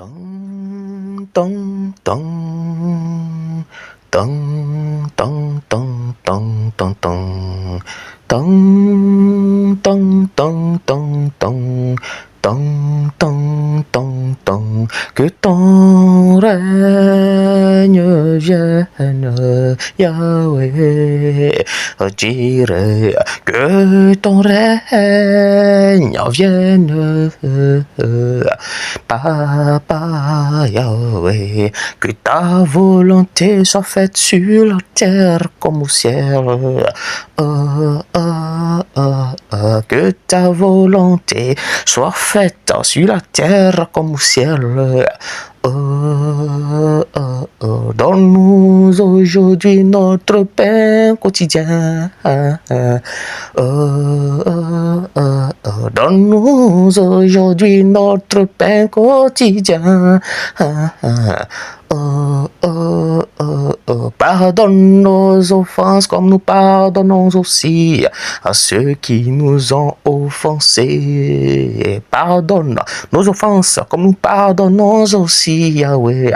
Dong, dong, dong. Dong, dong, dong, dong, dong, dong. Dong, dong, dong, dong, dong. Dong, dong, dong, dong. Que ton règne vienne, Yahweh. J'irai que ton règne vienne. Papa Yahweh, que ta volonté soit faite sur la terre comme au ciel. Que ta volonté soit faite sur la terre comme au ciel. Donne-nous aujourd'hui notre pain quotidien. Donne-nous aujourd'hui notre pain quotidien. Pardonne nos offenses comme nous pardonnons aussi à ceux qui nous ont offensés. Pardonne nos offenses comme nous pardonnons aussi, Yahweh,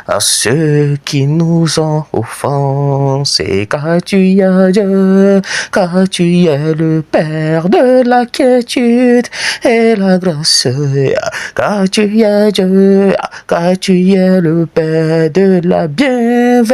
à ceux qui nous ont offensés. Car tu es Dieu, car tu es le Père de la quiétude et la grâce. Car tu es Dieu, car tu es le Père de la bienveillance.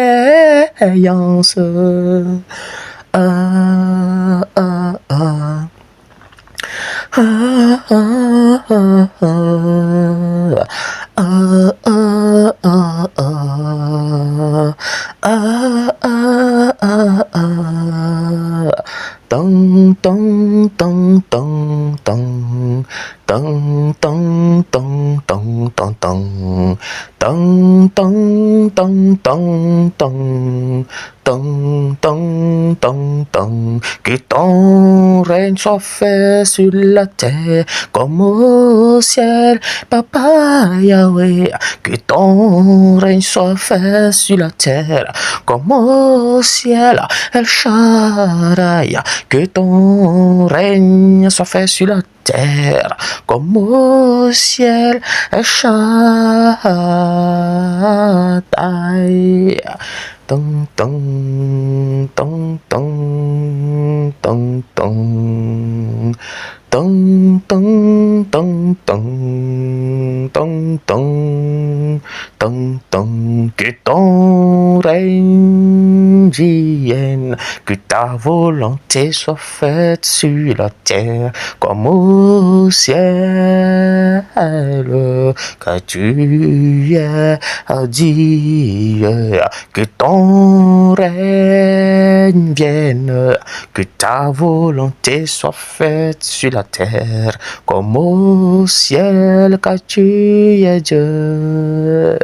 Tong tong tong tong tong tong tong tong tong tong tong tong tong tong tong tong tong tong tong tong. Que ton règne soit fait sur la terre comme au ciel, Papa Yahweh. Que ton règne soit fait sur la terre comme au ciel, El Shaddai. Que ton règne soit fait sur la terre comme au ciel, El Shaddai. Tong tong tong tong tong tong tong tong tong tong tong tong tong tong. Que ton règne vienne, que ta volonté soit faite sur la terre comme au ciel, car tu es Dieu. Que ton règne vienne, que ta volonté soit faite sur la terre comme au ciel, car tu es Dieu.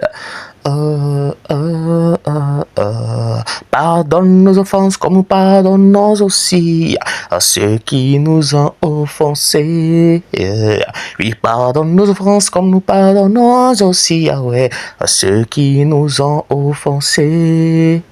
Pardonne nos offenses comme nous pardonnons aussi à ceux qui nous ont offensés. Oui, pardonne nos offenses comme nous pardonnons aussi, Yahweh, à ceux qui nous ont offensés.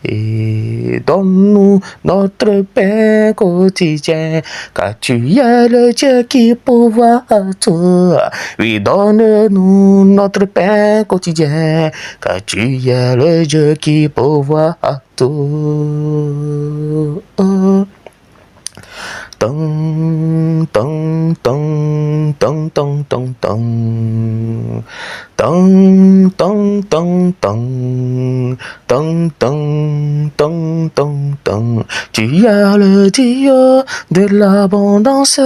Donne-nous notre pain quotidien, car tu es le Dieu qui pourvoit à tout. Oui, donne-nous notre pain quotidien, car tu es le Dieu qui pourvoit à tout. Tong tong tong tong tong tong tong tong tong tong tong tong tong tong tong tong. Tu es le Dieu de l'abondance,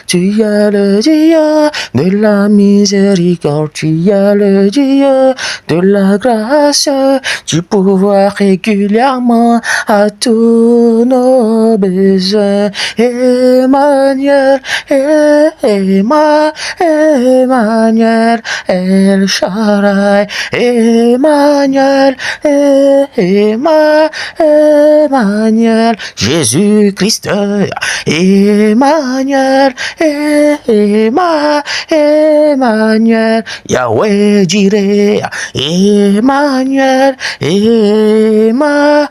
tu es le Dieu de la miséricorde, tu es le Dieu de la grâce, tu pourvois régulièrement à tous nos besoins. Emmanuel, Emmanuel, El Shaddai, Emmanuel, Emmanuel, Jésus-Christ, Emmanuel, Emmanuel, Yahweh Jireh, Emmanuel, Emmanuel,